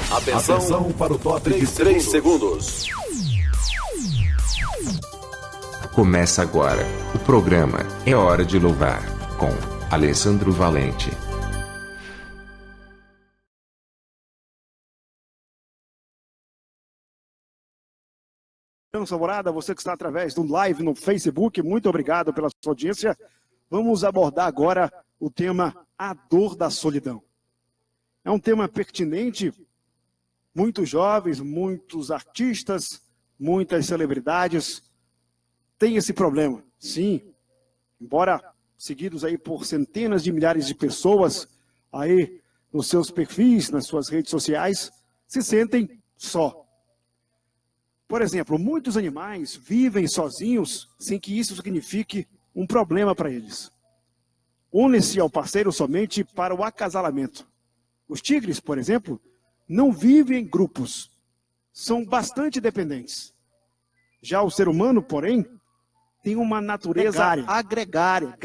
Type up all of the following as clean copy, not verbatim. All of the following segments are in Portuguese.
Atenção para o top de 3 segundos. Começa agora o programa É Hora de Louvar, com Alessandro Valente. Sua morada, você que está através do live no Facebook, muito obrigado pela sua audiência. Vamos abordar agora o tema A Dor da Solidão. É um tema pertinente, muitos jovens, muitos artistas, muitas celebridades têm esse problema. Sim, embora seguidos aí por centenas de milhares de pessoas aí nos seus perfis, nas suas redes sociais, se sentem só. Por exemplo, muitos animais vivem sozinhos sem que isso signifique um problema para eles. Unem-se ao parceiro somente para o acasalamento. Os tigres, por exemplo, não vivem em grupos. São bastante dependentes. Já o ser humano, porém, tem uma natureza agregária.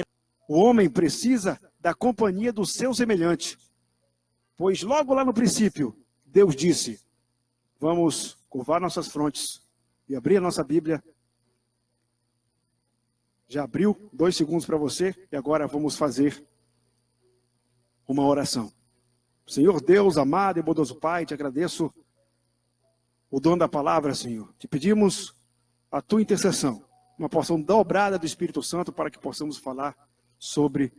O homem precisa da companhia do seu semelhante. Pois logo lá no princípio, Deus disse: vamos curvar nossas frontes e abrir a nossa Bíblia. Já abriu, 2 segundos para você, e agora vamos fazer uma oração. Senhor Deus, amado e bondoso Pai, te agradeço o dom da palavra, Senhor. Te pedimos a tua intercessão, uma porção dobrada do Espírito Santo para que possamos falar sobre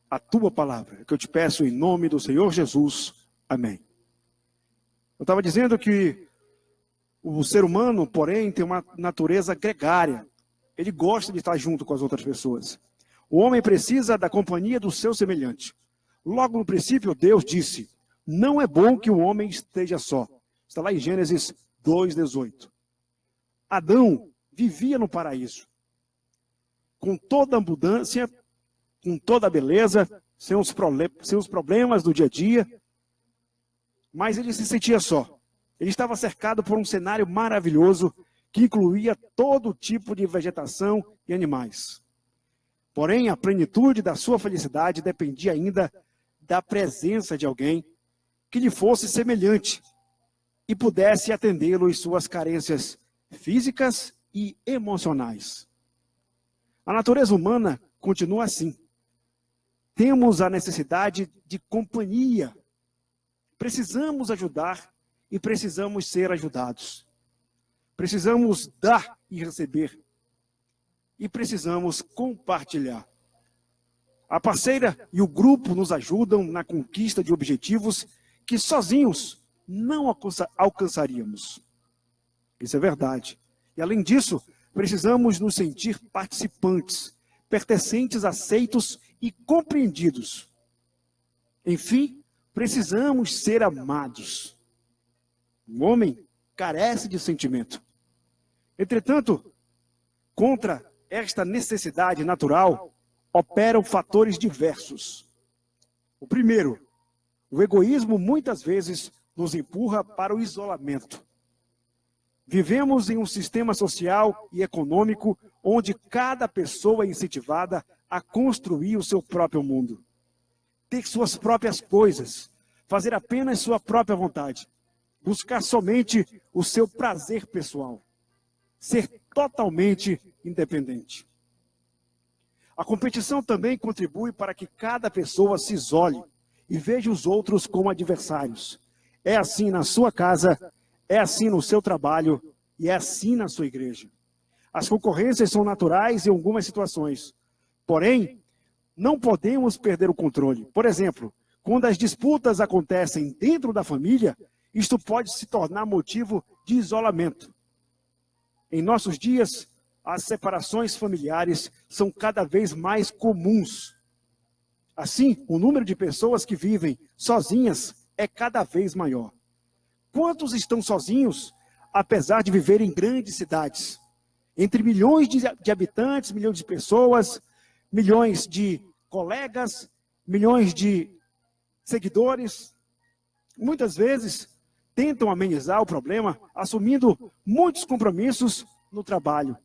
a tua palavra, que eu te peço em nome do Senhor Jesus. Amém. Eu estava dizendo que o ser humano, porém, tem uma natureza gregária. Ele gosta de estar junto com as outras pessoas. O homem precisa da companhia do seu semelhante. Logo no princípio, Deus disse: não é bom que o homem esteja só. Está lá em Gênesis 2:18. Adão vivia no paraíso, com toda a abundância, com toda a beleza, sem os problemas do dia a dia, mas ele se sentia só. Ele estava cercado por um cenário maravilhoso que incluía todo tipo de vegetação e animais. Porém, a plenitude da sua felicidade dependia ainda da presença de alguém que lhe fosse semelhante e pudesse atendê-lo em suas carências físicas e emocionais. A natureza humana continua assim. Temos a necessidade de companhia. Precisamos ajudar e precisamos ser ajudados. Precisamos dar e receber. E precisamos compartilhar. A parceira e o grupo nos ajudam na conquista de objetivos que sozinhos não alcançaríamos. Isso é verdade. E além disso, precisamos nos sentir participantes, pertencentes, aceitos e compreendidos. Enfim, precisamos ser amados. O homem carece de sentimento. Entretanto, contra esta necessidade natural, operam fatores diversos. O primeiro, o egoísmo muitas vezes nos empurra para o isolamento. Vivemos em um sistema social e econômico onde cada pessoa é incentivada a construir o seu próprio mundo, ter suas próprias coisas, fazer apenas sua própria vontade, buscar somente o seu prazer pessoal, ser totalmente independente. A competição também contribui para que cada pessoa se isole e veja os outros como adversários. É assim na sua casa, é assim no seu trabalho e é assim na sua igreja. As concorrências são naturais em algumas situações, porém, não podemos perder o controle. Por exemplo, quando as disputas acontecem dentro da família, isto pode se tornar motivo de isolamento. Em nossos dias, as separações familiares são cada vez mais comuns. Assim, o número de pessoas que vivem sozinhas é cada vez maior. Quantos estão sozinhos, apesar de viver em grandes cidades? Entre milhões de habitantes, milhões de pessoas, milhões de colegas, milhões de seguidores, muitas vezes tentam amenizar o problema assumindo muitos compromissos no trabalho.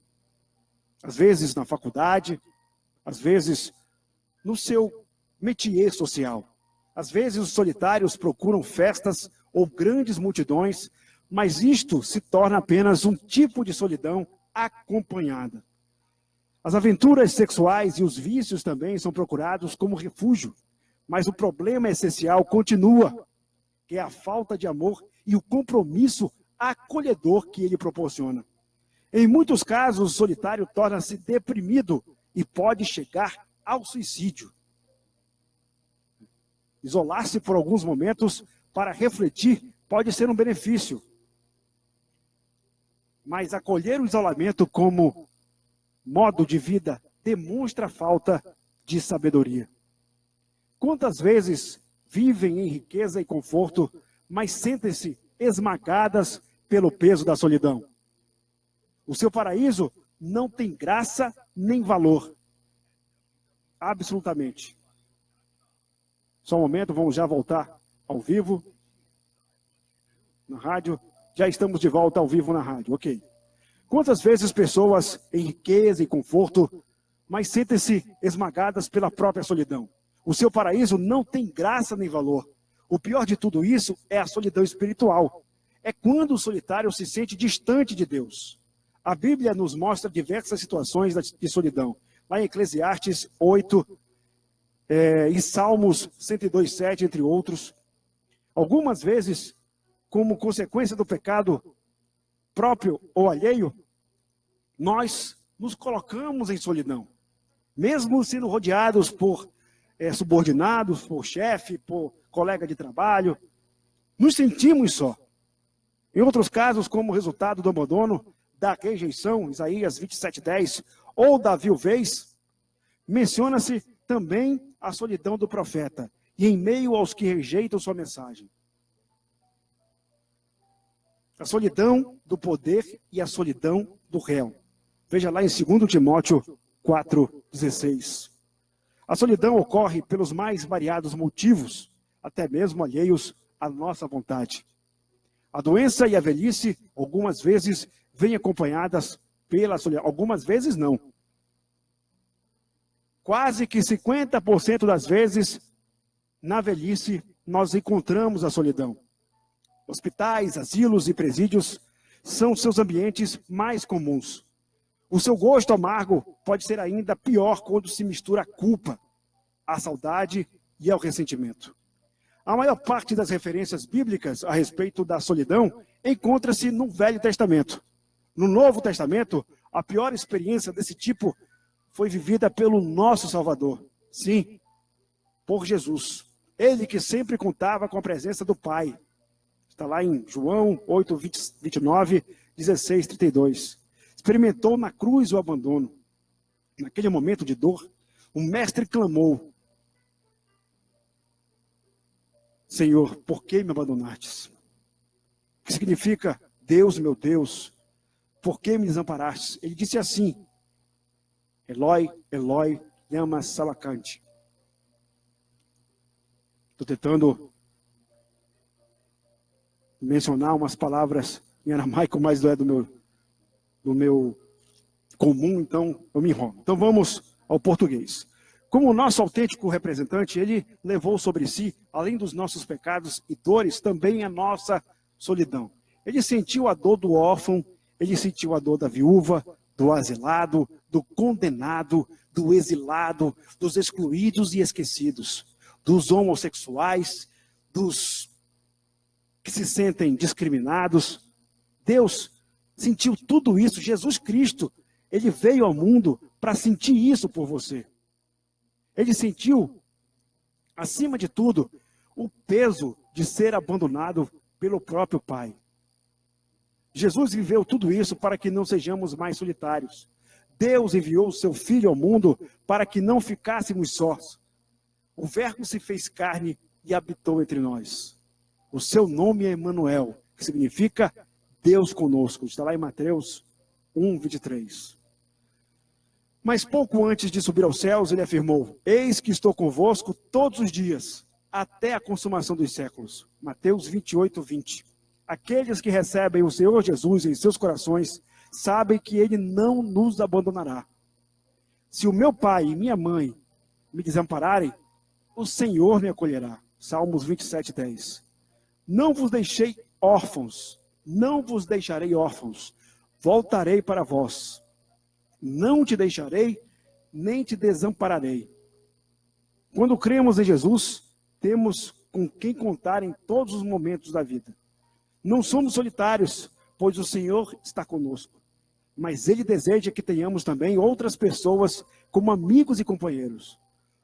Às vezes na faculdade, às vezes no seu métier social. Às vezes os solitários procuram festas ou grandes multidões, mas isto se torna apenas um tipo de solidão acompanhada. As aventuras sexuais e os vícios também são procurados como refúgio, mas o problema essencial continua, que é a falta de amor e o compromisso acolhedor que ele proporciona. Em muitos casos, o solitário torna-se deprimido e pode chegar ao suicídio. Isolar-se por alguns momentos para refletir pode ser um benefício, mas acolher o isolamento como modo de vida demonstra falta de sabedoria. Quantas vezes vivem em riqueza e conforto, mas sentem-se esmagadas pelo peso da solidão? O seu paraíso não tem graça nem valor. Absolutamente. Só um momento, vamos já voltar ao vivo na rádio. Já estamos de volta ao vivo na rádio, ok. Quantas vezes pessoas em riqueza e conforto, mas sentem-se esmagadas pela própria solidão? O seu paraíso não tem graça nem valor. O pior de tudo isso é a solidão espiritual. É quando o solitário se sente distante de Deus. A Bíblia nos mostra diversas situações de solidão. Lá em Eclesiastes 8, em Salmos 102:7, entre outros. Algumas vezes, como consequência do pecado próprio ou alheio, nós nos colocamos em solidão. Mesmo sendo rodeados por subordinados, por chefe, por colega de trabalho, nos sentimos só. Em outros casos, como resultado do abandono, da rejeição, Isaías 27:10, ou da viuvez, menciona-se também a solidão do profeta, e em meio aos que rejeitam sua mensagem. A solidão do poder e a solidão do réu. Veja lá em 2 Timóteo 4:16. A solidão ocorre pelos mais variados motivos, até mesmo alheios à nossa vontade. A doença e a velhice, algumas vezes, vêm acompanhadas pela solidão. Algumas vezes não. Quase que 50% das vezes, na velhice, nós encontramos a solidão. Hospitais, asilos e presídios são seus ambientes mais comuns. O seu gosto amargo pode ser ainda pior quando se mistura a culpa, a saudade e ao ressentimento. A maior parte das referências bíblicas a respeito da solidão encontra-se no Velho Testamento. No Novo Testamento, a pior experiência desse tipo foi vivida pelo nosso Salvador. Sim, por Jesus. Ele que sempre contava com a presença do Pai. Está lá em João 8, 29, 16, 32. Experimentou na cruz o abandono. Naquele momento de dor, o mestre clamou: Senhor, por que me abandonastes? Que significa, Deus, meu Deus, por que me desamparastes? Ele disse assim: Eloi, Eloi, lama sabachthani. Estou tentando mencionar umas palavras em aramaico, mas não é do meu comum, então eu me enrolo. Então vamos ao português. Como o nosso autêntico representante, ele levou sobre si, além dos nossos pecados e dores, também a nossa solidão. Ele sentiu a dor do órfão, ele sentiu a dor da viúva, do asilado, do condenado, do exilado, dos excluídos e esquecidos, dos homossexuais, dos que se sentem discriminados. Deus sentiu tudo isso. Jesus Cristo, ele veio ao mundo para sentir isso por você. Ele sentiu, acima de tudo, o peso de ser abandonado pelo próprio Pai. Jesus viveu tudo isso para que não sejamos mais solitários. Deus enviou o seu Filho ao mundo para que não ficássemos sós. O Verbo se fez carne e habitou entre nós. O seu nome é Emanuel, que significa Deus conosco. Está lá em Mateus 1, 23. Mas pouco antes de subir aos céus, ele afirmou: Eis que estou convosco todos os dias, até a consumação dos séculos. Mateus 28, 20. Aqueles que recebem o Senhor Jesus em seus corações, sabem que ele não nos abandonará. Se o meu pai e minha mãe me desampararem, o Senhor me acolherá. Salmos 27, 10. Não vos deixei órfãos, não vos deixarei órfãos, voltarei para vós. Não te deixarei, nem te desampararei. Quando cremos em Jesus, temos com quem contar em todos os momentos da vida. Não somos solitários, pois o Senhor está conosco. Mas Ele deseja que tenhamos também outras pessoas como amigos e companheiros.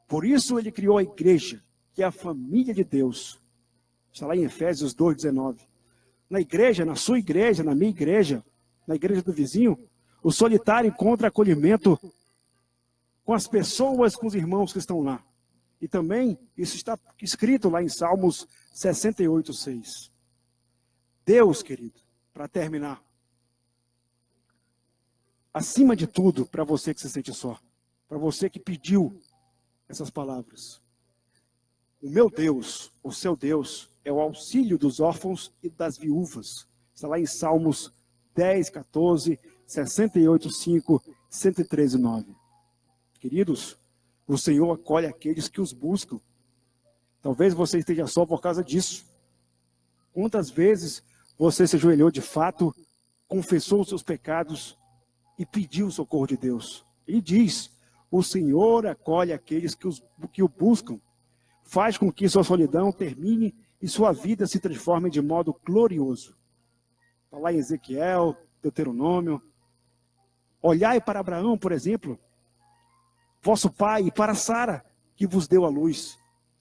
Por isso Ele criou a igreja, que é a família de Deus. Está lá em Efésios 2,19. Na igreja, na sua igreja, na minha igreja, na igreja do vizinho, o solitário encontra acolhimento com as pessoas, com os irmãos que estão lá. E também, isso está escrito lá em Salmos 68:6. Deus, querido, para terminar, acima de tudo, para você que se sente só, para você que pediu essas palavras, o meu Deus, o seu Deus, é o auxílio dos órfãos e das viúvas. Está lá em Salmos 10, 14, 68:5, 113:9. Queridos, o Senhor acolhe aqueles que os buscam. Talvez você esteja só por causa disso. Quantas vezes você se ajoelhou de fato, confessou os seus pecados e pediu o socorro de Deus? Ele diz: o Senhor acolhe aqueles que o buscam, faz com que sua solidão termine e sua vida se transforme de modo glorioso. Está lá em Ezequiel, Deuteronômio. Olhai para Abraão, por exemplo, vosso pai, e para Sara, que vos deu a luz.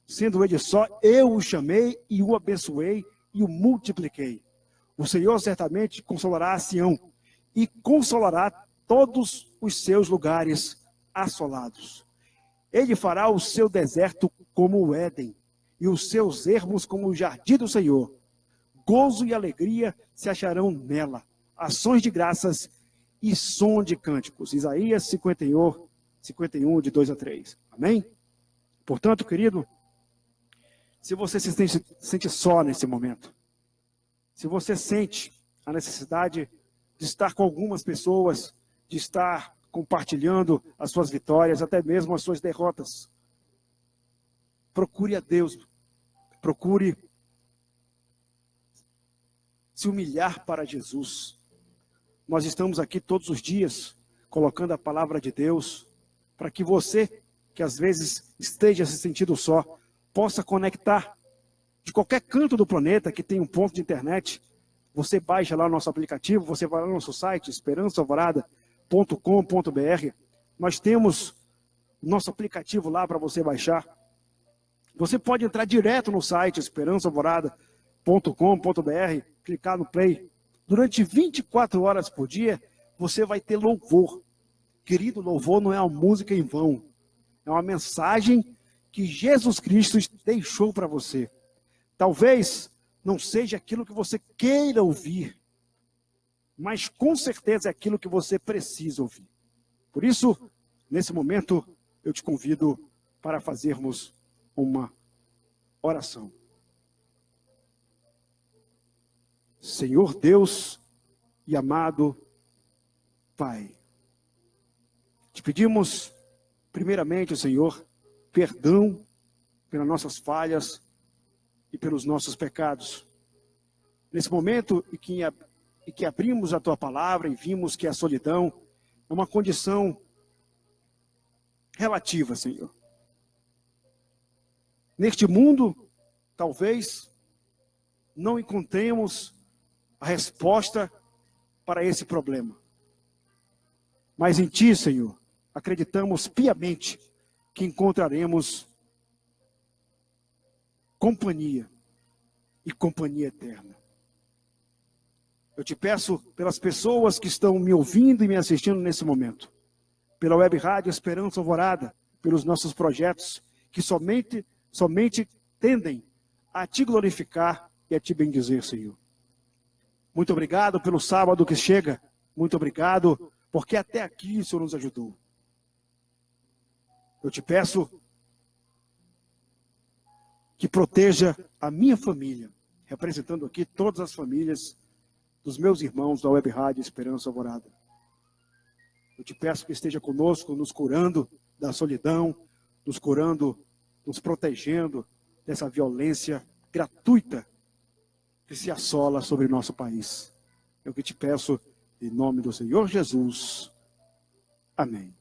Sendo ele só, eu o chamei e o abençoei e o multipliquei. O Senhor certamente consolará a Sião e consolará todos os seus lugares assolados. Ele fará o seu deserto como o Éden e os seus ermos como o jardim do Senhor. Gozo e alegria se acharão nela, ações de graças e som de cânticos. Isaías 51, de 2 a 3. Amém? Portanto, querido, se você se sente só nesse momento, se você sente a necessidade de estar com algumas pessoas, de estar compartilhando as suas vitórias, até mesmo as suas derrotas, procure a Deus, procure se humilhar para Jesus. Nós estamos aqui todos os dias, colocando a palavra de Deus, para que você, que às vezes esteja se sentindo só, possa conectar de qualquer canto do planeta que tem um ponto de internet. Você baixa lá o nosso aplicativo, você vai lá no nosso site, esperançaalvorada.com.br. Nós temos o nosso aplicativo lá para você baixar. Você pode entrar direto no site esperançaalvorada.com.br, clicar no play. Durante 24 horas por dia, você vai ter louvor. Querido, louvor não é uma música em vão. É uma mensagem que Jesus Cristo deixou para você. Talvez não seja aquilo que você queira ouvir, mas com certeza é aquilo que você precisa ouvir. Por isso, nesse momento, eu te convido para fazermos uma oração. Senhor Deus e amado Pai, te pedimos, primeiramente, Senhor, perdão pelas nossas falhas e pelos nossos pecados. Nesse momento em que abrimos a Tua palavra e vimos que a solidão é uma condição relativa, Senhor. Neste mundo, talvez não encontremos a resposta para esse problema. Mas em Ti, Senhor, acreditamos piamente que encontraremos companhia e companhia eterna. Eu te peço pelas pessoas que estão me ouvindo e me assistindo nesse momento, pela Web Rádio Esperança Alvorada, pelos nossos projetos que somente tendem a Te glorificar e a Te bendizer, Senhor. Muito obrigado pelo sábado que chega. Muito obrigado, porque até aqui o Senhor nos ajudou. Eu te peço que proteja a minha família, representando aqui todas as famílias dos meus irmãos da Web Rádio Esperança Alvorada. Eu te peço que esteja conosco, nos curando da solidão, nos curando, nos protegendo dessa violência gratuita que se assola sobre nosso país. É o que te peço, em nome do Senhor Jesus. Amém.